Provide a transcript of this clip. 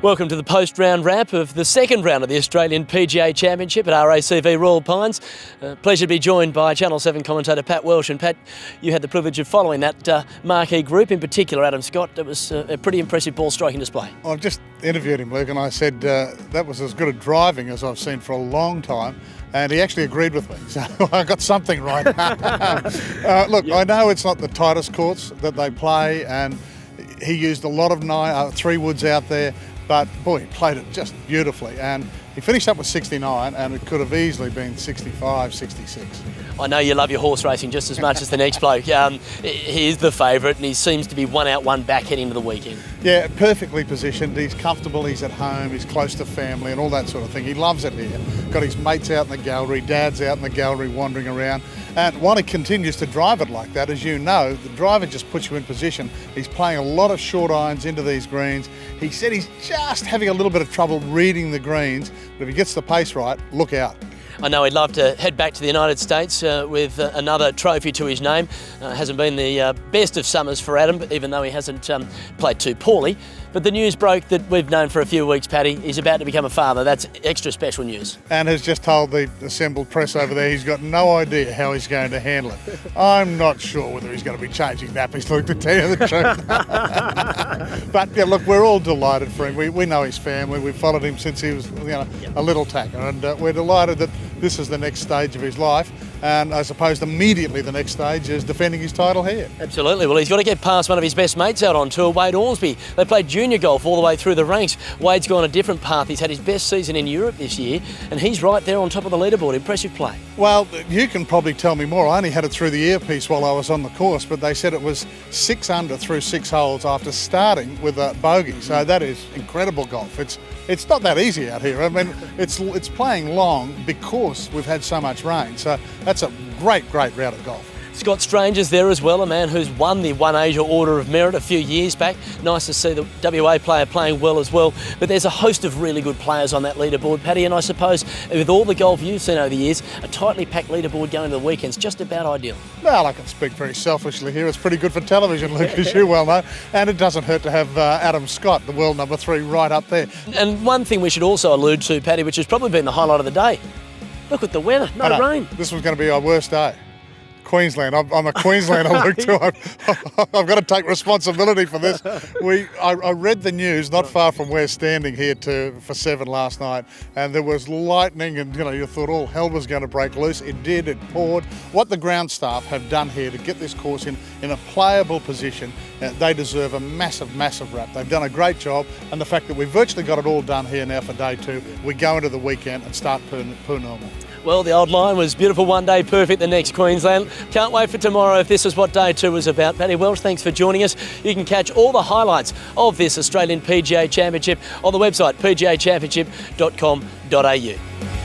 Welcome to the post-round wrap of the second round of the Australian PGA Championship at RACV Royal Pines. Pleasure to be joined by Channel 7 commentator Pat Welsh. And Pat, you had the privilege of following that marquee group, in particular Adam Scott. It was a pretty impressive ball striking display. I've just interviewed him, Luke, and I said that was as good a driving as I've seen for a long time. And he actually agreed with me, so I got something right. Look, I know it's not the tightest courts that they play, and he used a lot of three woods out there. But boy, he played it just beautifully, and he finished up with 69, and it could have easily been 65, 66. I know you love your horse racing just as much as the next bloke. He is the favourite, and he seems to be one out, one back heading to the weekend. Yeah, perfectly positioned. He's comfortable, he's at home, he's close to family and all that sort of thing. He loves it here. Got his mates out in the gallery, dad's out in the gallery wandering around. And while he continues to drive it like that, as you know, the driver just puts you in position. He's playing a lot of short irons into these greens. He said he's just having a little bit of trouble reading the greens, but if he gets the pace right, look out. I know he'd love to head back to the United States with another trophy to his name. Hasn't been the best of summers for Adam, even though he hasn't played too poorly. But the news broke that we've known for a few weeks, Paddy. He's about to become a father. That's extra special news. And has just told the assembled press over there he's got no idea how he's going to handle it. I'm not sure whether he's going to be changing nappies, Luke, to tell you the truth. But yeah, look, we're all delighted for him. We know his family. We've followed him since he was a little tacker, and we're delighted that this is the next stage of his life. And I suppose immediately the next stage is defending his title here. Absolutely. Well, he's got to get past one of his best mates out on tour, Wade Ormsby. They played junior golf all the way through the ranks. Wade's gone a different path. He's had his best season in Europe this year, and he's right there on top of the leaderboard. Impressive play. Well, you can probably tell me more. I only had it through the earpiece while I was on the course, but they said it was 6 under through 6 holes after starting with a bogey. So that is incredible golf. It's not that easy out here. I mean, it's playing long because we've had so much rain. So that's a great round of golf. Scott Strange is there as well, a man who's won the One Asia Order of Merit a few years back. Nice to see the WA player playing well as well. But there's a host of really good players on that leaderboard, Paddy, and I suppose with all the golf you've seen over the years, a tightly packed leaderboard going to the weekend's just about ideal. Well, I can speak very selfishly here. It's pretty good for television, Luke, as you well know. And it doesn't hurt to have Adam Scott, the world number 3, right up there. And one thing we should also allude to, Paddy, which has probably been the highlight of the day. Look at the weather, no rain. This was going to be our worst day. Queensland. I'm a Queenslander, Luke, too. I've got to take responsibility for this. I read the news not far from where standing here for 7 last night, and there was lightning, and you thought all hell was going to break loose. It did. It poured. What the ground staff have done here to get this course in a playable position, they deserve a massive wrap. They've done a great job, and the fact that we've virtually got it all done here now for day 2, we go into the weekend and start per normal. Well, the old line was beautiful one day, perfect the next, Queensland. Can't wait for tomorrow if this is what day 2 was about. Paddy Welsh, thanks for joining us. You can catch all the highlights of this Australian PGA Championship on the website pgachampionship.com.au.